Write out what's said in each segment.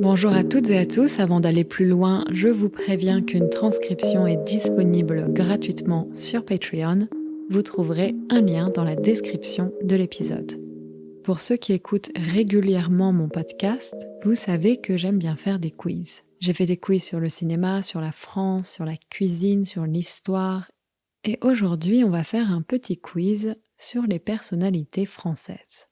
Bonjour à toutes et à tous, avant d'aller plus loin, je vous préviens qu'une transcription est disponible gratuitement sur Patreon. Vous trouverez un lien dans la description de l'épisode. Pour ceux qui écoutent régulièrement mon podcast, vous savez que j'aime bien faire des quiz. J'ai fait des quiz sur le cinéma, sur la France, sur la cuisine, sur l'histoire. Et aujourd'hui, on va faire un petit quiz sur les personnalités françaises.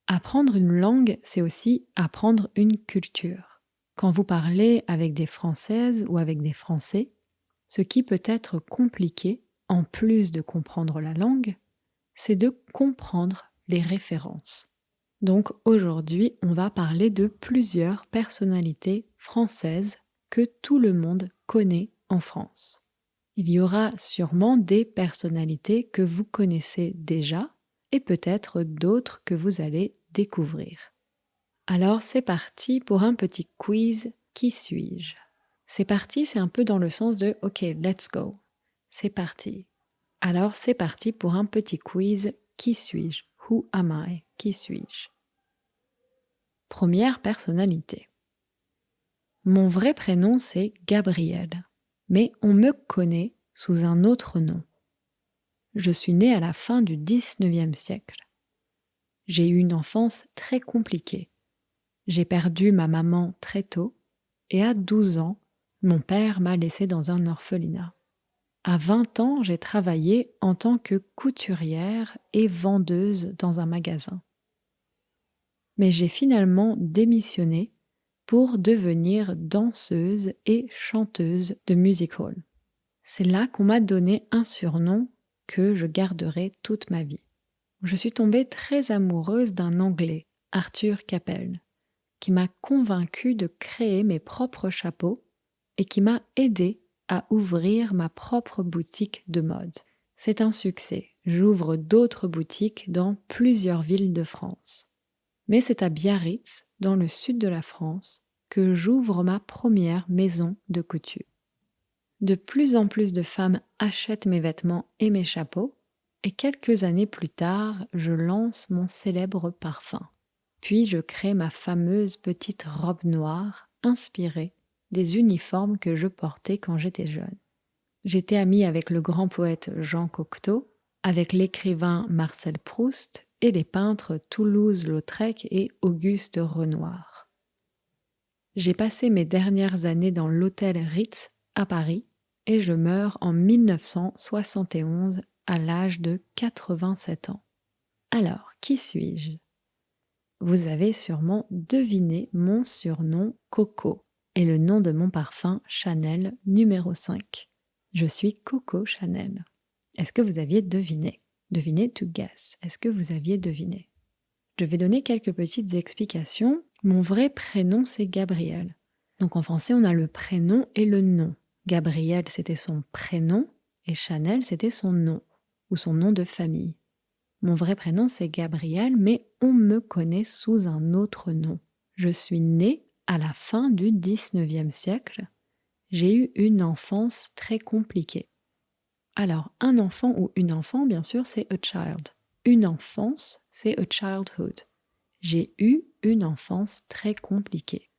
Apprendre une langue, c'est aussi apprendre une culture. Quand vous parlez avec des Françaises ou avec des Français, ce qui peut être compliqué, en plus de comprendre la langue, c'est de comprendre les références. Donc aujourd'hui, on va parler de plusieurs personnalités françaises que tout le monde connaît en France. Il y aura sûrement des personnalités que vous connaissez déjà et peut-être d'autres que vous allez découvrir. Alors c'est parti pour un petit quiz. Qui suis-je ? C'est parti, c'est un peu dans le sens de OK, let's go. C'est parti. Alors c'est parti pour un petit quiz. Qui suis-je ? Who am I ? Qui suis-je ? Première personnalité. Mon vrai prénom c'est Gabrielle, mais on me connaît sous un autre nom. Je suis née à la fin du 19e siècle. J'ai eu une enfance très compliquée. J'ai perdu ma maman très tôt et à 12 ans, mon père m'a laissée dans un orphelinat. À 20 ans, j'ai travaillé en tant que couturière et vendeuse dans un magasin. Mais j'ai finalement démissionné pour devenir danseuse et chanteuse de music hall. C'est là qu'on m'a donné un surnom que je garderai toute ma vie. Je suis tombée très amoureuse d'un Anglais, Arthur Capel, qui m'a convaincue de créer mes propres chapeaux et qui m'a aidée à ouvrir ma propre boutique de mode. C'est un succès. J'ouvre d'autres boutiques dans plusieurs villes de France. Mais c'est à Biarritz, dans le sud de la France, que j'ouvre ma première maison de couture. De plus en plus de femmes achètent mes vêtements et mes chapeaux, et quelques années plus tard, je lance mon célèbre parfum. Puis je crée ma fameuse petite robe noire inspirée des uniformes que je portais quand j'étais jeune. J'étais amie avec le grand poète Jean Cocteau, avec l'écrivain Marcel Proust et les peintres Toulouse-Lautrec et Auguste Renoir. J'ai passé mes dernières années dans l'hôtel Ritz à Paris et je meurs en 1971 à l'âge de 87 ans. Alors, qui suis-je ? Vous avez sûrement deviné mon surnom Coco et le nom de mon parfum Chanel numéro 5. Je suis Coco Chanel. Est-ce que vous aviez deviné ? Deviné to guess. Est-ce que vous aviez deviné ? Je vais donner quelques petites explications. Mon vrai prénom, c'est Gabrielle. Donc en français, on a le prénom et le nom. Gabrielle, c'était son prénom et Chanel, c'était son nom ou son nom de famille. Mon vrai prénom, c'est Gabrielle, mais on me connaît sous un autre nom. Je suis née à la fin du 19e siècle. J'ai eu une enfance très compliquée. Alors, un enfant ou une enfant, bien sûr, c'est a child. Une enfance, c'est a childhood. J'ai eu une enfance très compliquée.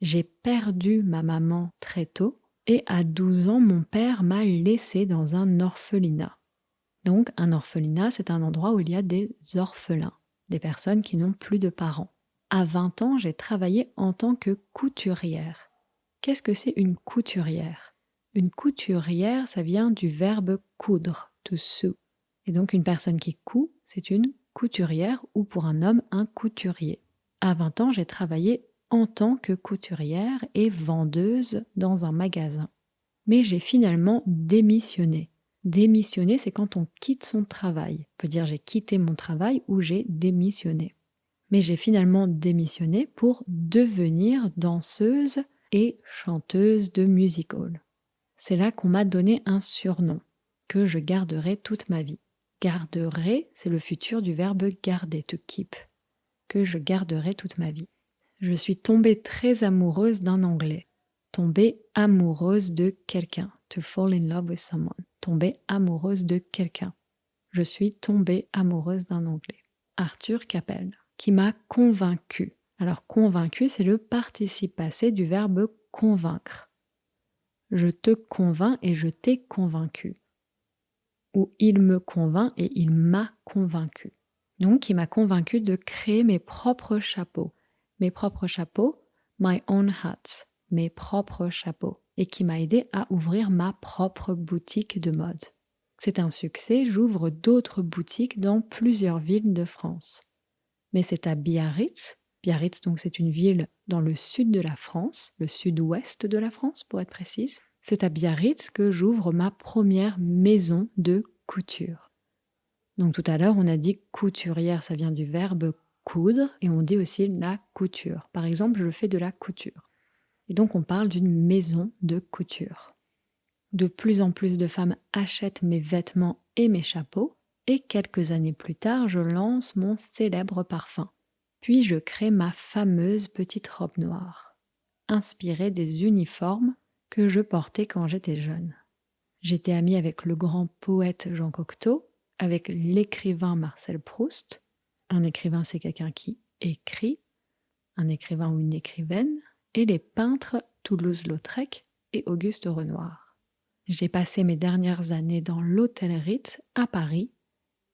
J'ai perdu ma maman très tôt et à 12 ans, mon père m'a laissée dans un orphelinat. Donc, un orphelinat, c'est un endroit où il y a des orphelins, des personnes qui n'ont plus de parents. À 20 ans, j'ai travaillé en tant que couturière. Qu'est-ce que c'est une couturière ? Une couturière, ça vient du verbe coudre, to sew. Et donc, une personne qui coud, c'est une couturière ou pour un homme, un couturier. À 20 ans, j'ai travaillé en tant que couturière et vendeuse dans un magasin. Mais j'ai finalement démissionné. Démissionner, c'est quand on quitte son travail. On peut dire j'ai quitté mon travail ou j'ai démissionné. Mais j'ai finalement démissionné pour devenir danseuse et chanteuse de music hall. C'est là qu'on m'a donné un surnom que je garderai toute ma vie. Garderai, c'est le futur du verbe garder, to keep, que je garderai toute ma vie. Je suis tombée très amoureuse d'un Anglais. Tomber amoureuse de quelqu'un. To fall in love with someone. Tomber amoureuse de quelqu'un. Je suis tombée amoureuse d'un Anglais. Arthur Capel, qui m'a convaincue. Alors convaincu, c'est le participe passé du verbe convaincre. Je te convainc et je t'ai convaincu. Ou il me convainc et il m'a convaincu. Donc il m'a convaincu de créer mes propres chapeaux. Mes propres chapeaux, my own hats, mes propres chapeaux. Et qui m'a aidé à ouvrir ma propre boutique de mode. C'est un succès, j'ouvre d'autres boutiques dans plusieurs villes de France. Mais c'est à Biarritz. Biarritz, donc, c'est une ville dans le sud de la France, le sud-ouest de la France pour être précise. C'est à Biarritz que j'ouvre ma première maison de couture. Donc tout à l'heure, on a dit couturière, ça vient du verbe coudre et on dit aussi la couture. Par exemple, je fais de la couture. Et donc on parle d'une maison de couture. De plus en plus de femmes achètent mes vêtements et mes chapeaux et quelques années plus tard, je lance mon célèbre parfum. Puis je crée ma fameuse petite robe noire, inspirée des uniformes que je portais quand j'étais jeune. J'étais amie avec le grand poète Jean Cocteau, avec l'écrivain Marcel Proust. Un écrivain, c'est quelqu'un qui écrit, un écrivain ou une écrivaine, et les peintres Toulouse-Lautrec et Auguste Renoir. J'ai passé mes dernières années dans l'hôtel Ritz à Paris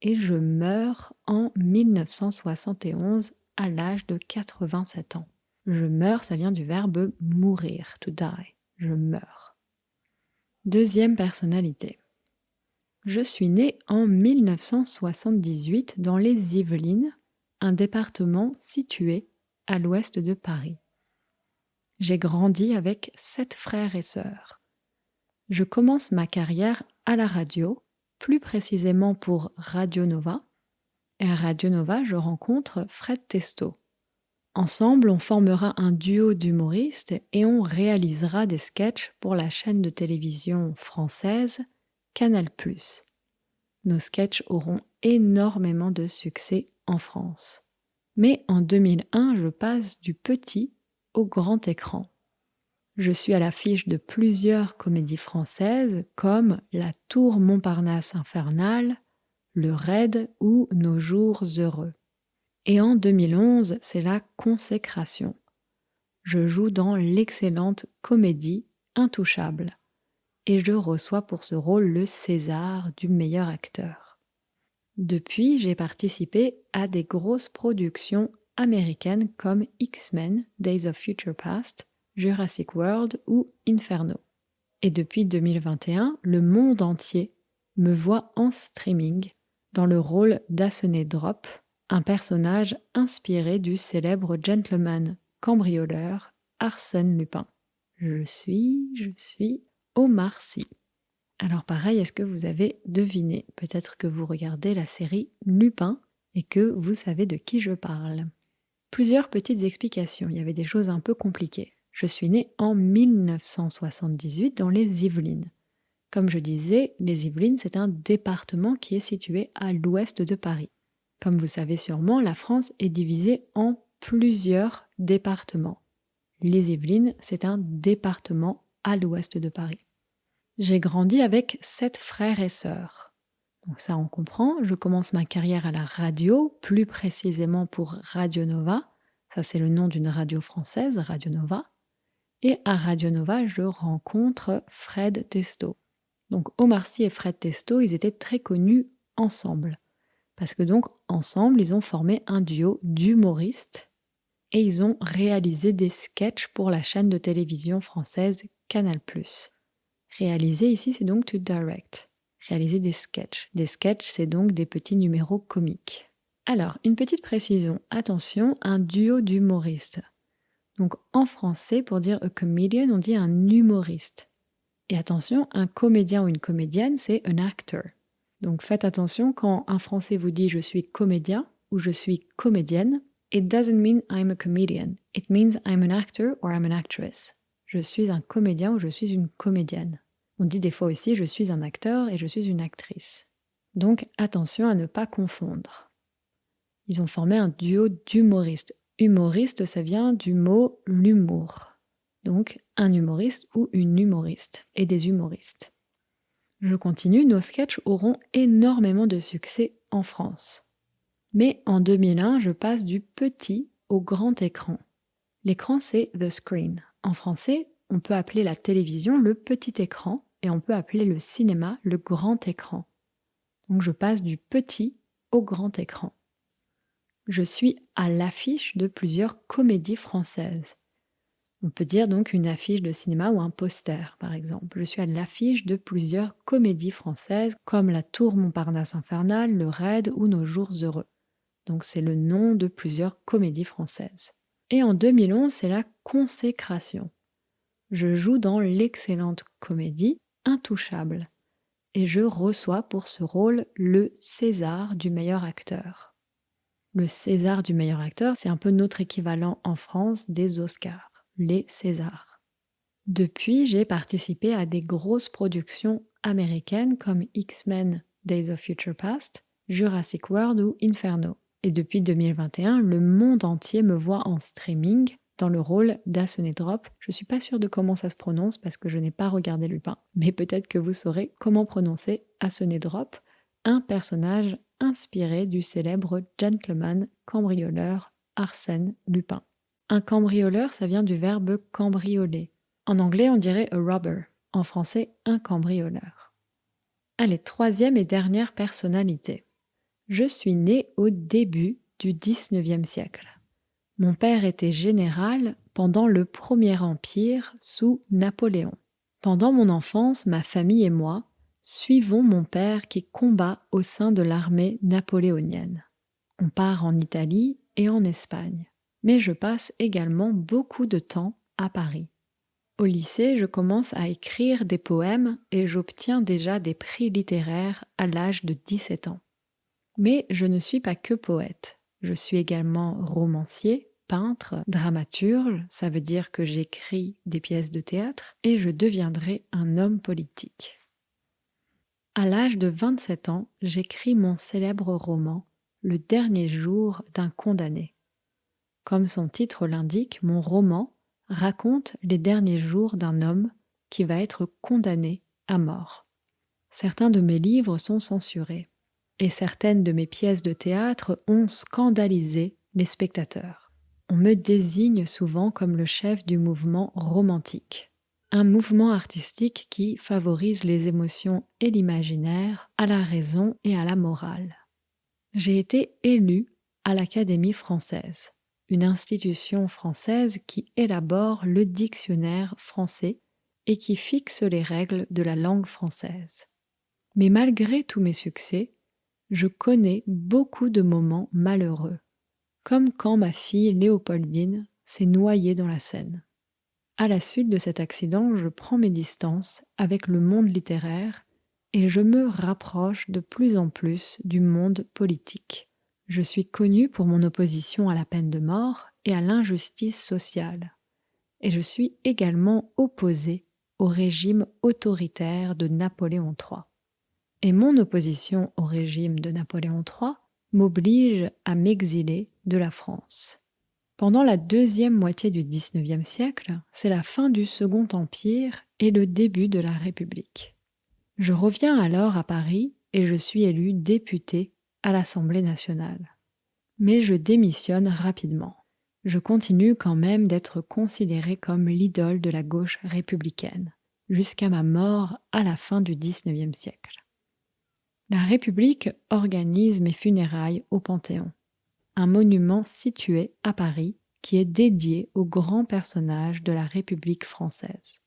et je meurs en 1971 à l'âge de 87 ans. Je meurs, ça vient du verbe mourir, to die. Je meurs. Deuxième personnalité. Je suis née en 1978 dans les Yvelines, un département situé à l'ouest de Paris. J'ai grandi avec 7 frères et sœurs. Je commence ma carrière à la radio, plus précisément pour Radio Nova. Et à Radio Nova, je rencontre Fred Testo. Ensemble, on formera un duo d'humoristes et on réalisera des sketchs pour la chaîne de télévision française Canal+. Nos sketchs auront énormément de succès en France. Mais en 2001, je passe du petit au grand écran. Je suis à l'affiche de plusieurs comédies françaises comme La Tour Montparnasse infernale, Le Raid ou Nos jours heureux. Et en 2011, c'est la consécration. Je joue dans l'excellente comédie Intouchable et je reçois pour ce rôle le César du meilleur acteur. Depuis, j'ai participé à des grosses productions américaines comme X-Men, Days of Future Past, Jurassic World ou Inferno. Et depuis 2021, le monde entier me voit en streaming dans le rôle d'Assené Drop, un personnage inspiré du célèbre gentleman cambrioleur Arsène Lupin. Je suis Omar Sy. Alors pareil, est-ce que vous avez deviné? Peut-être que vous regardez la série Lupin et que vous savez de qui je parle. Plusieurs petites explications, il y avait des choses un peu compliquées. Je suis née en 1978 dans les Yvelines. Comme je disais, les Yvelines, c'est un département qui est situé à l'ouest de Paris. Comme vous savez sûrement, la France est divisée en plusieurs départements. Les Yvelines, c'est un département à l'ouest de Paris. J'ai grandi avec 7 frères et sœurs. Donc ça, on comprend. Je commence ma carrière à la radio, plus précisément pour Radio Nova. Ça, c'est le nom d'une radio française, Radio Nova. Et à Radio Nova, je rencontre Fred Testo. Donc Omar Sy et Fred Testo, ils étaient très connus ensemble. Parce que donc, ensemble, ils ont formé un duo d'humoristes et ils ont réalisé des sketchs pour la chaîne de télévision française Canal+. Réaliser ici, c'est donc to direct. Réaliser des sketchs. Des sketchs, c'est donc des petits numéros comiques. Alors, une petite précision. Attention, un duo d'humoristes. Donc, en français, pour dire a comedian, on dit un humoriste. Et attention, un comédien ou une comédienne, c'est an actor. Donc, faites attention quand un Français vous dit « je suis comédien » ou « je suis comédienne ». It doesn't mean I'm a comedian. It means I'm an actor or I'm an actress. Je suis un comédien ou je suis une comédienne. On dit des fois aussi « je suis un acteur et je suis une actrice ». Donc, attention à ne pas confondre. Ils ont formé un duo d'humoristes. Humoriste, ça vient du mot « l'humour ». Donc, un humoriste ou une humoriste et des humoristes. Je continue, nos sketchs auront énormément de succès en France. Mais en 2001, je passe du petit au grand écran. L'écran, c'est the screen. En français, on peut appeler la télévision le petit écran et on peut appeler le cinéma le grand écran. Donc je passe du petit au grand écran. Je suis à l'affiche de plusieurs comédies françaises. On peut dire donc une affiche de cinéma ou un poster, par exemple. Je suis à l'affiche de plusieurs comédies françaises comme La Tour Montparnasse Infernale, Le Raid ou Nos Jours Heureux. Donc c'est le nom de plusieurs comédies françaises. Et en 2011, c'est la consécration. Je joue dans l'excellente comédie Intouchable. Et je reçois pour ce rôle le César du meilleur acteur. Le César du meilleur acteur, c'est un peu notre équivalent en France des Oscars, les Césars. Depuis, j'ai participé à des grosses productions américaines comme X-Men Days of Future Past, Jurassic World ou Inferno. Et depuis 2021, le monde entier me voit en streaming dans le rôle d'Asonedrop. Je ne suis pas sûre de comment ça se prononce parce que je n'ai pas regardé Lupin, mais peut-être que vous saurez comment prononcer Asonedrop, un personnage inspiré du célèbre gentleman cambrioleur Arsène Lupin. Un cambrioleur, ça vient du verbe cambrioler. En anglais, on dirait a robber. En français, un cambrioleur. Allez, troisième et dernière personnalité. Je suis née au début du XIXe siècle. Mon père était général pendant le Premier Empire sous Napoléon. Pendant mon enfance, ma famille et moi suivons mon père qui combat au sein de l'armée napoléonienne. On part en Italie et en Espagne, mais je passe également beaucoup de temps à Paris. Au lycée, je commence à écrire des poèmes et j'obtiens déjà des prix littéraires à l'âge de 17 ans. Mais je ne suis pas que poète. Je suis également romancier, peintre, dramaturge, ça veut dire que j'écris des pièces de théâtre, et je deviendrai un homme politique. À l'âge de 27 ans, j'écris mon célèbre roman « Le dernier jour d'un condamné ». Comme son titre l'indique, mon roman raconte les derniers jours d'un homme qui va être condamné à mort. Certains de mes livres sont censurés. Et certaines de mes pièces de théâtre ont scandalisé les spectateurs. On me désigne souvent comme le chef du mouvement romantique, un mouvement artistique qui favorise les émotions et l'imaginaire à la raison et à la morale. J'ai été élue à l'Académie française, une institution française qui élabore le dictionnaire français et qui fixe les règles de la langue française. Mais malgré tous mes succès, je connais beaucoup de moments malheureux, comme quand ma fille Léopoldine s'est noyée dans la Seine. À la suite de cet accident, je prends mes distances avec le monde littéraire et je me rapproche de plus en plus du monde politique. Je suis connue pour mon opposition à la peine de mort et à l'injustice sociale. Et je suis également opposée au régime autoritaire de Napoléon III. Et mon opposition au régime de Napoléon III m'oblige à m'exiler de la France. Pendant la deuxième moitié du XIXe siècle, c'est la fin du Second Empire et le début de la République. Je reviens alors à Paris et je suis élu député à l'Assemblée nationale. Mais je démissionne rapidement. Je continue quand même d'être considéré comme l'idole de la gauche républicaine, jusqu'à ma mort à la fin du XIXe siècle. La République organise mes funérailles au Panthéon, un monument situé à Paris qui est dédié aux grands personnages de la République française.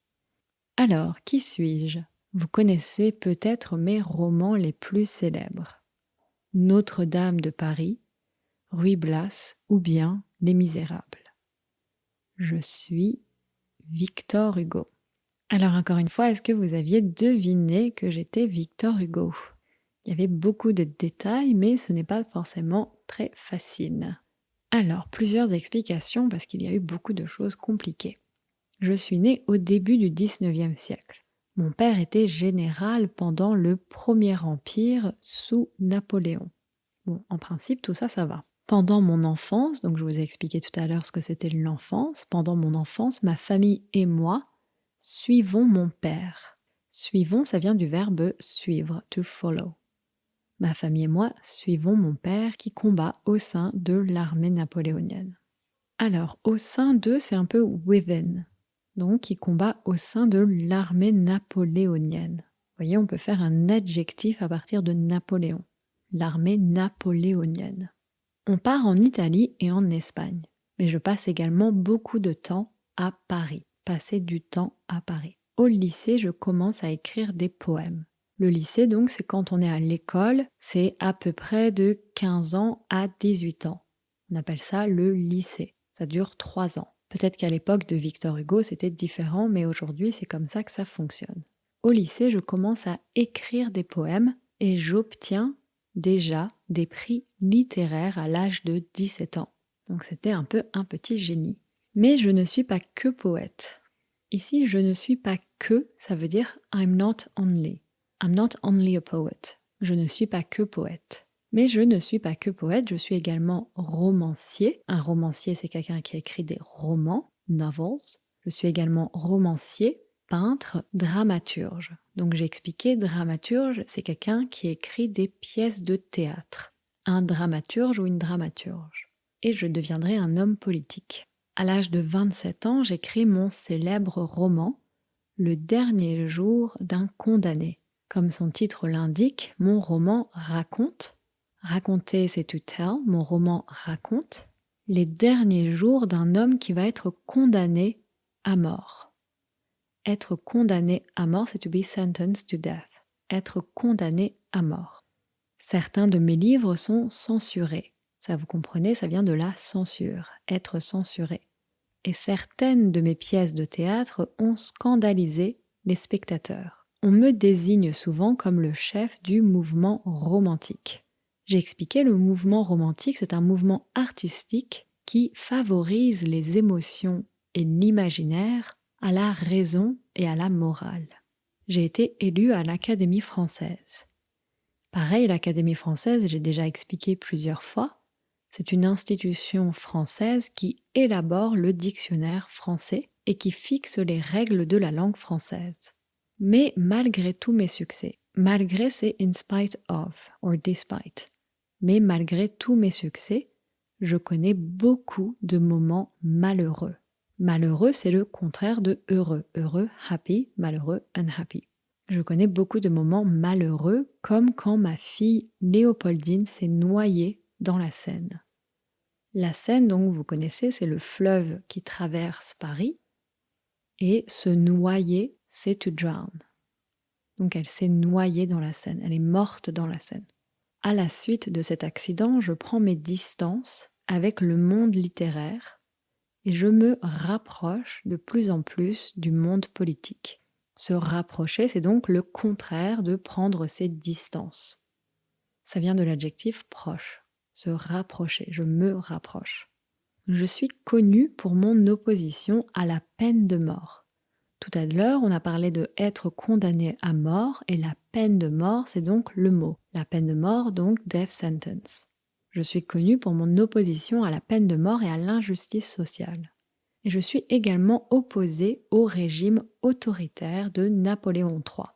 Alors, qui suis-je ? Vous connaissez peut-être mes romans les plus célèbres. Notre-Dame de Paris, Ruy Blas ou bien Les Misérables. Je suis Victor Hugo. Alors encore une fois, est-ce que vous aviez deviné que j'étais Victor Hugo ? Il y avait beaucoup de détails, mais ce n'est pas forcément très facile. Alors, plusieurs explications parce qu'il y a eu beaucoup de choses compliquées. Je suis née au début du XIXe siècle. Mon père était général pendant le Premier Empire sous Napoléon. Bon, en principe, tout ça, ça va. Pendant mon enfance, donc je vous ai expliqué tout à l'heure ce que c'était l'enfance, pendant mon enfance, ma famille et moi suivons mon père. Suivons, ça vient du verbe suivre, to follow. Ma famille et moi suivons mon père qui combat au sein de l'armée napoléonienne. Alors, au sein de, c'est un peu within. Donc, il combat au sein de l'armée napoléonienne. Vous voyez, on peut faire un adjectif à partir de Napoléon. L'armée napoléonienne. On part en Italie et en Espagne. Mais je passe également beaucoup de temps à Paris. Passer du temps à Paris. Au lycée, je commence à écrire des poèmes. Le lycée, donc, c'est quand on est à l'école, c'est à peu près de 15 ans à 18 ans. On appelle ça le lycée. Ça dure 3 ans. Peut-être qu'à l'époque de Victor Hugo, c'était différent, mais aujourd'hui, c'est comme ça que ça fonctionne. Au lycée, je commence à écrire des poèmes et j'obtiens déjà des prix littéraires à l'âge de 17 ans. Donc c'était un peu un petit génie. Mais je ne suis pas que poète. Ici, je ne suis pas que, ça veut dire I'm not only. I'm not only a poet. Je ne suis pas que poète. Mais je ne suis pas que poète, je suis également romancier. Un romancier, c'est quelqu'un qui a écrit des romans, novels. Je suis également romancier, peintre, dramaturge. Donc j'ai expliqué, dramaturge, c'est quelqu'un qui écrit des pièces de théâtre. Un dramaturge ou une dramaturge. Et je deviendrai un homme politique. À l'âge de 27 ans, j'écris mon célèbre roman, Le dernier jour d'un condamné. Comme son titre l'indique, mon roman raconte, raconter c'est to tell, mon roman raconte, les derniers jours d'un homme qui va être condamné à mort. Être condamné à mort, c'est to be sentenced to death. Être condamné à mort. Certains de mes livres sont censurés. Ça, vous comprenez, ça vient de la censure, être censuré. Et certaines de mes pièces de théâtre ont scandalisé les spectateurs. On me désigne souvent comme le chef du mouvement romantique. J'ai expliqué, le mouvement romantique, c'est un mouvement artistique qui favorise les émotions et l'imaginaire à la raison et à la morale. J'ai été élue à l'Académie française. Pareil, l'Académie française, j'ai déjà expliqué plusieurs fois, c'est une institution française qui élabore le dictionnaire français et qui fixe les règles de la langue française. Mais malgré tous mes succès, malgré c'est in spite of or despite, mais malgré tous mes succès, je connais beaucoup de moments malheureux. Malheureux, c'est le contraire de heureux. Heureux, happy, malheureux, unhappy. Je connais beaucoup de moments malheureux, comme quand ma fille Léopoldine s'est noyée dans la Seine. La Seine, donc, vous connaissez, c'est le fleuve qui traverse Paris. Et se noyer, c'est to drown. Donc elle s'est noyée dans la Seine, elle est morte dans la Seine. À la suite de cet accident, je prends mes distances avec le monde littéraire et je me rapproche de plus en plus du monde politique. Se rapprocher, c'est donc le contraire de prendre ses distances. Ça vient de l'adjectif proche. Se rapprocher, je me rapproche. Je suis connue pour mon opposition à la peine de mort. Tout à l'heure, on a parlé de être condamné à mort et la peine de mort, c'est donc le mot. La peine de mort, donc death sentence. Je suis connue pour mon opposition à la peine de mort et à l'injustice sociale. Et je suis également opposée au régime autoritaire de Napoléon III.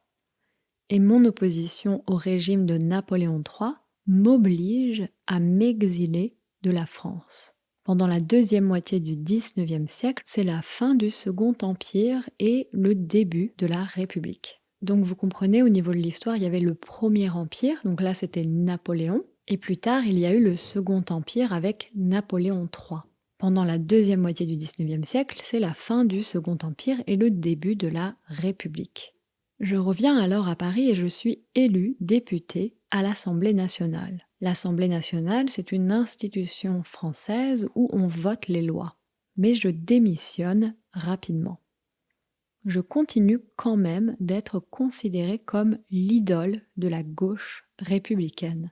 Et mon opposition au régime de Napoléon III m'oblige à m'exiler de la France. Pendant la deuxième moitié du XIXe siècle, c'est la fin du Second Empire et le début de la République. Donc vous comprenez, au niveau de l'histoire, il y avait le Premier Empire, donc là c'était Napoléon, et plus tard il y a eu le Second Empire avec Napoléon III. Pendant la deuxième moitié du XIXe siècle, c'est la fin du Second Empire et le début de la République. Je reviens alors à Paris et je suis élue députée à l'Assemblée nationale. L'Assemblée nationale, c'est une institution française où on vote les lois. Mais je démissionne rapidement. Je continue quand même d'être considérée comme l'idole de la gauche républicaine,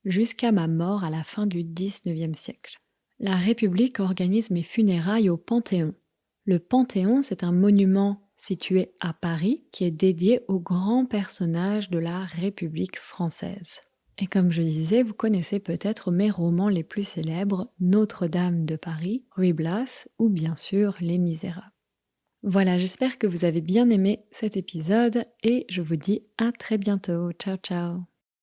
jusqu'à ma mort à la fin du XIXe siècle. La République organise mes funérailles au Panthéon. Le Panthéon, c'est un monument situé à Paris qui est dédié aux grands personnages de la République française. Et comme je disais, vous connaissez peut-être mes romans les plus célèbres, Notre-Dame de Paris, Ruy Blas ou bien sûr Les Misérables. Voilà, j'espère que vous avez bien aimé cet épisode et je vous dis à très bientôt. Ciao ciao.